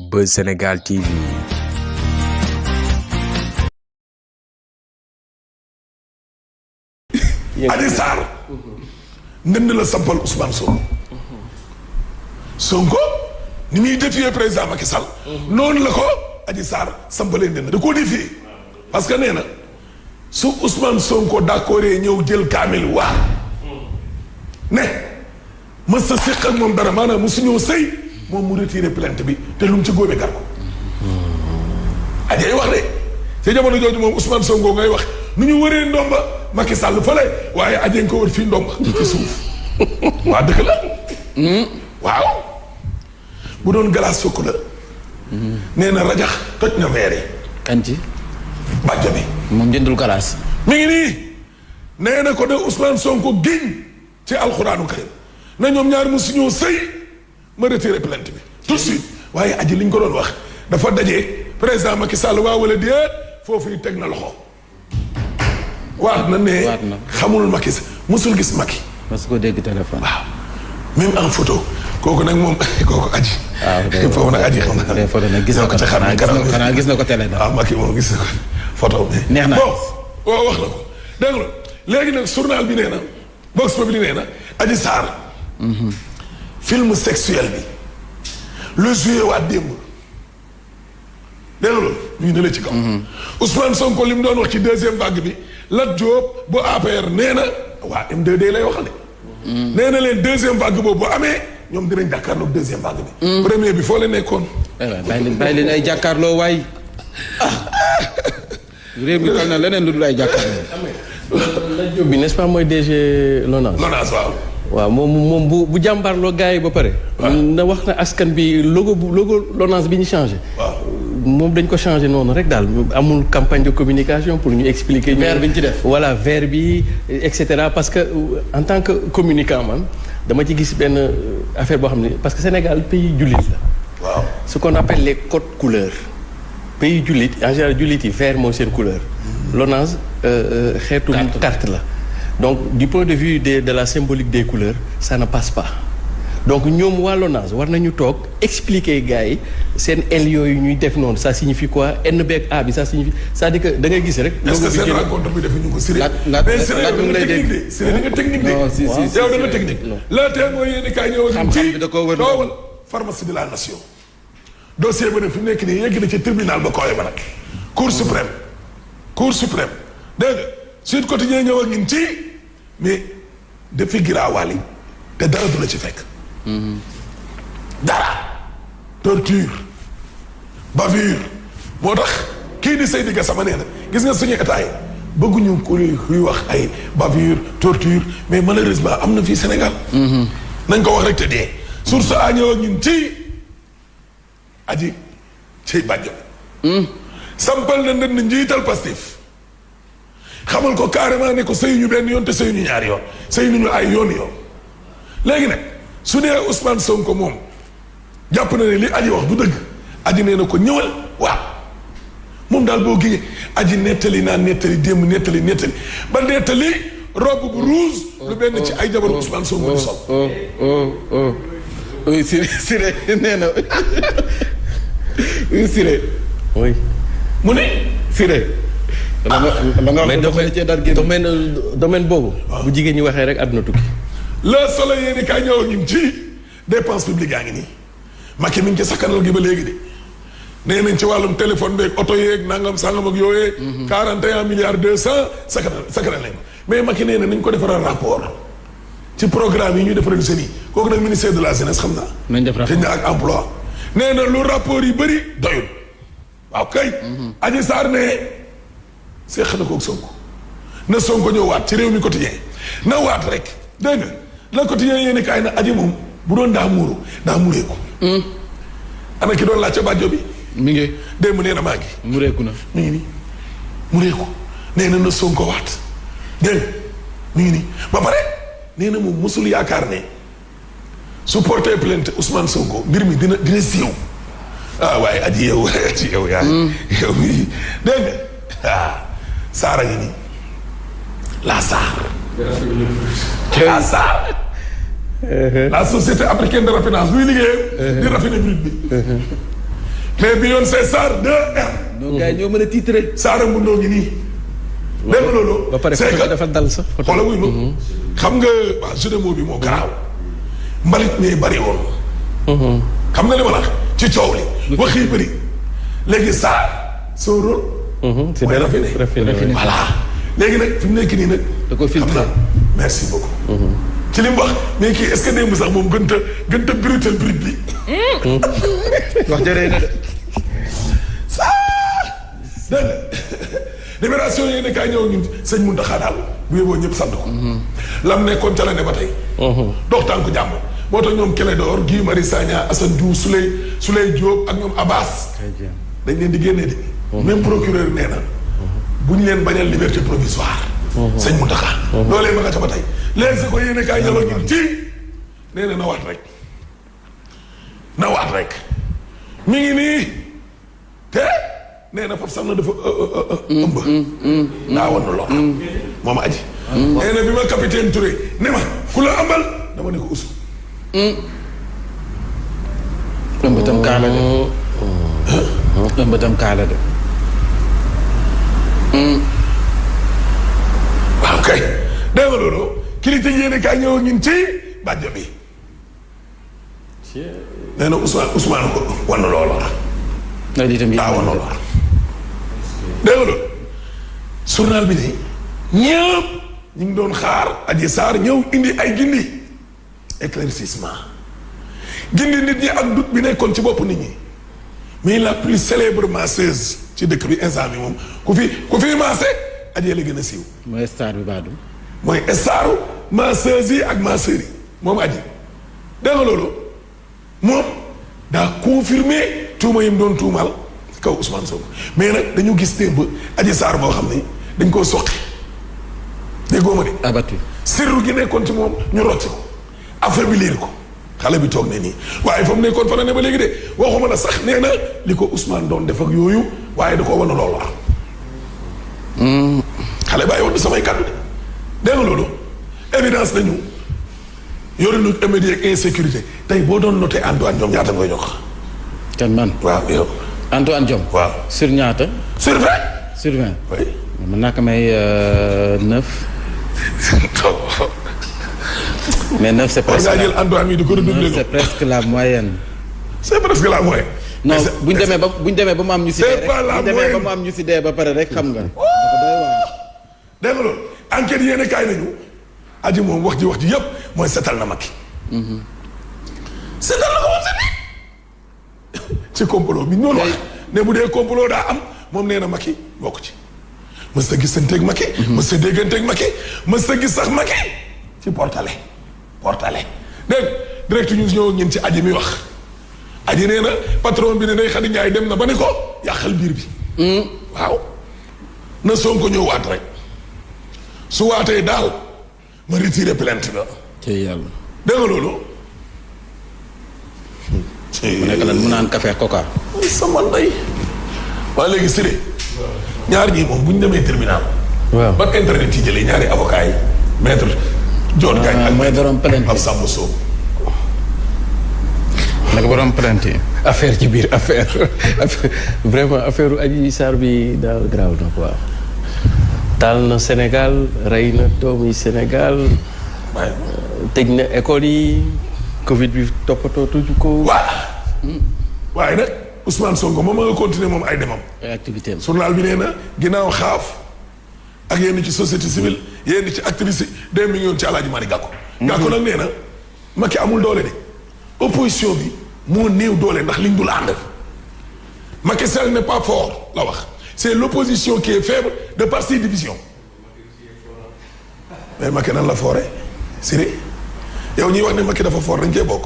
Buzz Sénégal TV. Adji Sarr ndënd la sampal Ousmane Sonko. Sonko ni muy défier président Macky Sall. noonu la ko Adji Sarr sampalee ndënd da koo défier parce que nee na su Ousmane Sonko d'accord ñëw jël kaamil waa ne mës sa séq ak moom dara maanaam mu su ñëw sëy moom mu retiré plainte bi te lu mu ci góobe gar ko. Adji wax de ci jamono jooju moom Ousmane Sonko ngay wax nu ñu wëree ndomba Macky Sall fële waaye Adji nga ko wër fii ndomba ci suuf waa dëgg la. waaw bu doon glace fukk la. nee na rajax toj na verre yi. kan ci. bàjjo bi. moom jëndul glace. mi ngi nii nee na ko de Ousmane Sonko giñ ci alxuraanu karim na ñoom ñaar mu suñoo sëy ma retiré plainte bi tout de suite waaye Adji li ñu ko doon wax dafa daje président Macky Sall waa wala déet foofu yi teg na loxo. waat na ne xamul Macky musul gis Macky. parce que dégg téléphone. waaw même en photo kooku nag moom kooku Adji. waaw foofu nag Adji xam naa. photo nag gis na ko xanaa gis na ko télé daal. waaw Macky moom gis na ko photo bi. neex na bon waaw wax na ko dégg nga léegi nag journal bi nee na Vox Populi nee na Adji Sarr. film sexuel bi le joué waa démb. dégg nga loolu ñu ngi ne la ci kaw. Ousmane Sonko li mu doon wax ci deuxième vague bi Lat Diop bu APR nee na waa M2D lay waxal de. nee na leen deuxième vague boobu bu amee ñoom dinañ jàkkaarloog deuxième vague bi. premier bi foo leen nekkoon. bàyyi leen ay jàkkaarloo waay. réew mi tal na leneen lu dul ay jàkkaarloo. Lat Diop bi n'est-ce pas mooy DG Lonase. Lonase waaw. waaw moom bu jàmbaarloo gars yi ba pare. na wax na askan bi logo Lonase bi ñu changé. waaw moom dañ ko changé noonu rek daal amul campagne de communication pour ñu expliquer. vert bi ñu ci def. voilà vert bi et cetera parce que en tant que communicant man dama ci gis benn affaire boo xam ne parce que Sénégal pays jullit la. waaw ce qu'on appelle les codes couleurs. pays jullit en général jullit yi vert mooy seen couleur. Lonase xeetu carte la. donc du point de vue de la symbolique des couleurs ça ne passe pas donc ñoom waa Lonase war nañu toog expliquer gars yi seen L yooyu ñuy def noonu ça signifie quoi N beeg A bi ça signifie c'est-à-dire que da ngay gis rek. est-ce que seen rencontre bi defuñu ko Siré. laaj mu lay dégg Siré da nga technique de. non si yow da nga technique. la tey mooy yéen i kaay ñëw xam-xam bi da koo wër doowal pharmacie de la nation. dossier ba nag fi mu nekk nii yegg na ci tribunal ba kooye ba nag. cour suprême. cour suprême dégg nga Sud Quotidien ñëw ak ñun ci mais dafi giraawaali te dara du la ci fekk. dara torture bavure moo tax kii di Seydi Gassama nee na gis nga suñu état yi bëgguñu kuy wax ay bavure torture mais malheureusement am na fii Sénégal. nañ ko wax rek te dee. source a ñëw ak ñun ci Adji ci bàjjo sampal na ndënd njiital Pastef xamal ko carrément ne ko sëyuñu benn yoon te sëyuñu ñaari yoon sëyuñu ay yoon léegi nag su nee Ousmane Sonko moom jàpp na ne li Adji wax du dëgg Adji nee na ko ñëwal waaw moom daal boo giñee Adji nettali naa nettali démb nettali ba nettali robe bu rouge lu benn ci ay jabaru Ousmane Sonko di sol. oui Siré nee na oui Siré. oui. mu ne. Siré. mais domaine boobu. bu jigéen ñi waxee rek àdduna tukki. Le Soleil yéen kaay ñëw ak ñun ci dépense publique yaa ngi nii Macky mi ngi ci sakkanal gi ba léegi de nee nañ ci wàllum téléphone beeg oto yeeg nangam sangam ak yooyee. 41 milliards 200 sakkanal nañ ko mais Macky nee na nañ ko defaral rapport ci programme yi ñuy defaral seen yi kooku nag ministère de la jeunesse xam naa. nañ def rapport ak emploi nee na lu rapport yi bëri doyul waaw kay. Adji Sarr ne seex na koog Sonko na Sonko ñëw waat ci réew mi quotidien na waat rek dégg nga. la quotidien yéen kaay na Adji moom bu doon daa mureeku. ana ki doon laajte bàjjo bi. mi ngi. démb nee na maa ngi. mureeku na. mi ngi nii mureeku nee na Sonko waat dégg nga mi ngi nii ba pare nee na moom mosul yaakaar ne su porté plainte Ousmane Sonko mbir mi dina siiw waaye Adji yow yaa yow mii dégg nga Saara ngi nii la Saar. la SAR. la société africaine de raffinage buy liggéeyam. di raffiner brut bi. mais Beyoncé Sarr 2R. donc gars yi ñoo mën a titré. Sarr mu ndoo ngi nii. dégg nga loolu. ba pare photo bi dafa dal sax. xoolal wuy ma xam nga waa jeu de mots bi moo garaaw. mbalit mi bari woon. xam nga li ma la ci coow li. wax yi bëri. léegi Sarr son rôle. c'est mooy raffiné voilà. léegi nag fi mu nekk nii nag. da ko filtré xam naa merci beaucoup. ci li mu wax mais kii est-ce que démb sax moom gën a brutal brut bi. wax jëree na de. dégg nga libération yi ne kaay ñëw ñun sëñ Mountakha daal bu yeboo ñëpp sant ko. lam nekkoon ca la ne ba tey. dox tànku jàmm moo tax ñoom Clédor Guy Marius Sagna Assane Diouf Souley Diop ak ñoom Abbas. dañ leen di génnee de. même procureur nee na bu ñu leen bañal liberté provisoire. sëñ Mountakha. loolee ma nga ca ba tey léegi ko yéene kaay ñëw ñun ci nee na waat rek na waat rek mi ngi nii te. nee na foofu sax na dafa ëmb. daa wan lor. moom aji. nee na bi ma capitaine Touré ne ma ku la ëmbal dama ne ko usu. ëmb tam kaala de. ëmb tam kaala de. waaw kay dégg nga loolu kilite yéene kaay ñëw ñun ci bàjjo bi. nee na Ousmane ko wan loola. daa wan loola. dégg nga loolu journal bi de ñëpp ñu ngi doon xaar Adji Sarr ñëw indi ay gindi éclaircissement gindi nit ñi ak doute bi nekkoon ci bopp nit ñi mais la plus célèbre masseuse ci dëkk bi instant bi moom ku fi massé Adji la gën a siiw. mooy star bi baadu. mooy staru masseuse yi ak masseurs yi moom Adji dégg nga loolu moom daa confirmé tuuma yi mu doon tuumal kaw Ousmane Sonko mais nag dañu gis démb Adji Sarr boo xam ne dañ koo soqi déggoo ma de. abattu. sirru gi nekkoon ci moom ñu rocc ko affaiblir ko xale bi toog ne nii waaye fa mu nekkoon fa la ne ba léegi de waxuma la sax nee na li ko Ousmane doon def ak yooyu waaye da koo wan loolu la. xale bàyyi woon samay kàddu de dégg nga loolu évidence nañu yorinu immédiat ak insécurité tey boo doon noté Antoine Diome ñaata nga koy jox. kan man. waaw yow. Antoine Diome. waaw sur ñaata. sur 20. sur 20. oui. mën naa ko may 9. mais 9 c'est presque. war ngaa jël Antoine mi di ko redoubler. 9 c'est presque la moyenne. c'est presque la moyenne. non bu ñu demee ba mu am ñu si dee c'est pas la rek bu ñu demee ba moyenne. mu am ñu si dee ba pare rek xam nga. dafa doy waar. dégg nga loolu enquête yéen a kaay nañu Adji moom wax ji yëpp mooy setal na Macky. setal na ko moom setal ci complot bi ñoonu wax ne bu dee complot daa am moom nee na Macky bokk ci. mës sa gisanteeg Macky. mës sa dégganteeg Macky. mës sa gis sax Macky ci portale dégg direct ñu ñëw ñun ci Adji mi wax Adji nee na patron bi ne day Khady Ndiaye dem na ba ne ko yàqal biir bi. waaw na Sonko ñëw waat rek su waatee daal ma retiré plainte ga. ci yàlla. dégg nga loolu. mu nekk lan mu naan café coca. sama ndey. waaye léegi Siré. ñaar ñii moom bu ñu demee tribunal. waaw ba internet yi jëlee ñaari avocats yi. maître Dior Gagne ak mooy borom plainte Pape Samba Sow. nag borom plainte yi. affaire ci biir affaire vraiment affaire Adji Sarr bi daal grave na quoi. taal na Sénégal rey na doomi Sénégal. waaye. tëj na école yi. Covid bi toppatoo tuuti ko. waaye nag Ousmane Sonko moom ma nga continuer moom ay demam. ay activité am. journal bi nee na ginnaaw xaaf ak yenn ci société civile yenn ci activiste 2 millions ci Alaaji Malick Gakou. Gakou nag nee na Macky amul doole de opposition bi moo néew doole ndax liñ dul ànd. Macky Sall n'est pas fort la wax c'est l'opposition qui est faible de par ses divisions. mais Macky nan la foore Siré yow ñiy wax ne Macky dafa fort dañ cee bokk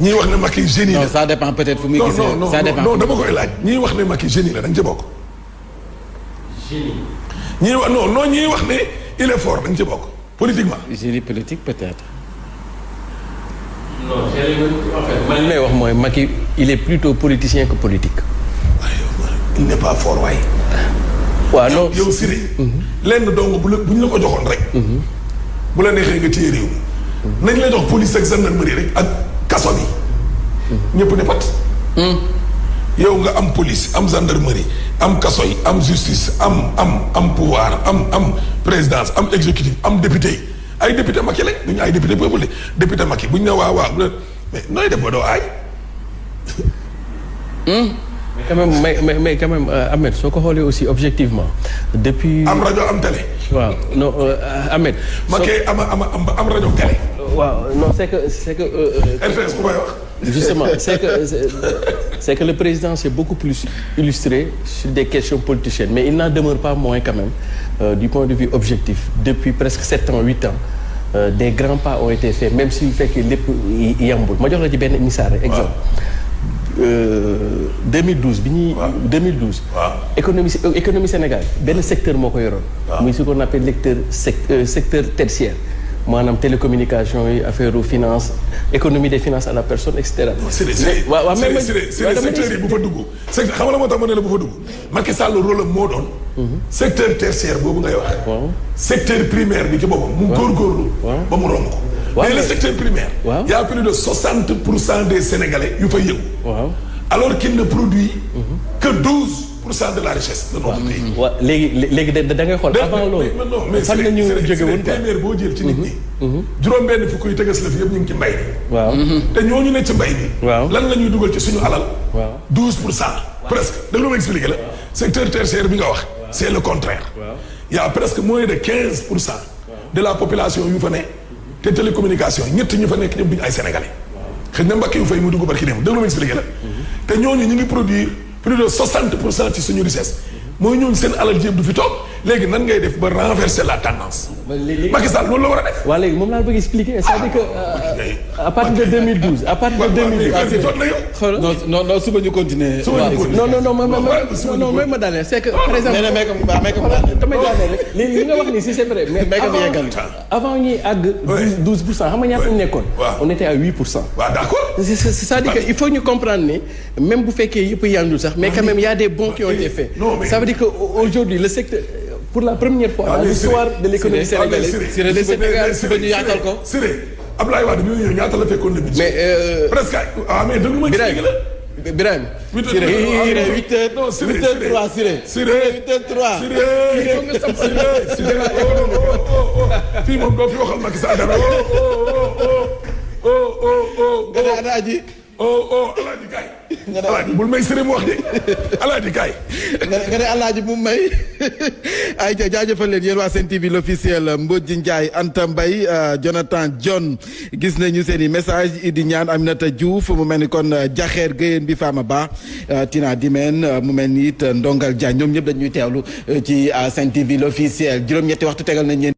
ñiy wax ne Macky génie la. non ça dépend peut-être fu muy gisee. non ça dépend non dama koy laaj ñiy wax ne Macky génie la dañ cee bokk. ñii wax non ñii wax ne il est fort dañ ci bokk politiquement. génie politique peut-être. non en fait man li may wax mooy Macky il est plutôt politicien que politique. waaye il n'est pas fort waaye. waaw non yow Siré. lenn dong bu ñu la ko joxoon rek. bu la neexee nga téye réew mi. nañ la jox police ak gendarmerie rek ak kaso bi. ñëpp ne pat. yow nga am police am gendarmerie am kaso yi am justice am pouvoir am présidence am exécutif am député ay député Macky lañ duñu ay député peuple député Macky buñ ne waaw mais nooy def ba doo aay. mais quand même Ahmed soo ko xoolee aussi objectivement depuis. am rajo am télé. waaw non Ahmed. Macky am rajo télé. waaw non c'est que. RTS ku koy wax. Justement c'est que le président s'est beaucoup plus illustré sur des questions politiciennes mais il n'en demeure pas moins quand même du point de vue objectif depuis presque 7 ans 8 ans des grands pas ont été faits même si fekkee lépp yambul ma jox la ci benn misaal rek exemple 2012 bi ñuy 2012 économie Sénégal benn secteur moo ko yoroon muy ce qu'on appelle secteur tertiaire maanaam télécommunication yi affaire finance économie des finances à la personne et cetera. waaw mais secteur yi bu fa dugg. secteur xam nga la moo tax ma ne la bu fa dugg. Macky Sall rôle am moo doon. secteur tertiaire boobu ngay wax. waaw secteur primaire bi ci boppam. mu góorgóorlu. ba mu romb ko. mais le secteur primaire. waaw y a plus de 60% des Sénégalais yu fay yëngu. waaw alors qu'il ne produit. que 12% de la richesse de notre pays. waaw léegi da ngay xool avant loolu. mais fan la ñu jóge woon quoi téeméer boo jël ci nit ñi. juróom-benn fukk yu tegas la fi yëpp ñu ngi ci mbay bi. waaw te ñooñu ne ci mbay bi. waaw lan la ñuy dugal ci suñu alal. waaw 12%. presque da nga ma expliquer la. secteur tertiaire bi nga wax. c'est le contraire. y a presque moins de 15% de la population yu fa ne. te télécommunication ñett ñu fa nekk ñëpp duñu ay sénégalais. xëy na mbakk yu fay mu dugg barki dem da nga ma expliquer la. te ñooñu ñu ngi produire plus de 60% ci suñu richesse. mooy ñooñu seen alal jéem du fi toog léegi nan ngay def ba renverser la tendance. Macky Sall loolu la war a def. waaw léegi moom laa bëgg expliquer c'est-à-dire que à partir de 2012 à partir de 2012. non suba ñu continuer. non ma daaneel c'est que par exemple. damay daaneel rek léegi li nga wax ni si c'est vrai mais avant ñuy àgg 12% xam nga ñaata ñu nekkoon. on était à 8%. waaw d'accord. c'est-à-dire que il faut ñu comprendre ni même bu fekkee yëpp yàndul sax mais quand même y a des bons qui ont été faits. Ça veut dire que aujourd'hui le secteur pour la première fois dans l'histoire de l'économie sénégalaise le Sénégal suba ñu yaatal ko. Siré Abdoulaye Wade bi mu ñëw ñaata la fekkoon le budget. mais presque mais déglu ma expliqué la. Birame. 8h03 Siré 8h03. fii moom doo fi waxal Macky Sall dara. nga ne Alaaji. Alaaji kaay. Alaaji bul may Siré mu wax de Alaaji kaay. nga ne Alaaji mu may ay jaajëfal leen yéen waa Sen TV l'officiel Mbodji Ndiaye Anta Mbaye Jonathan John gis nañu seen i message Idi Ñaan Aminata Diouf mu mel ni kon Jaxeer Guèyeen bi Fama Ba Tina Dimen mu mel ni it Ndongal Dia ñoom ñëpp dañuy teewlu ci Sen TV l'officiel juróom-ñetti waxtu tegal nañ leen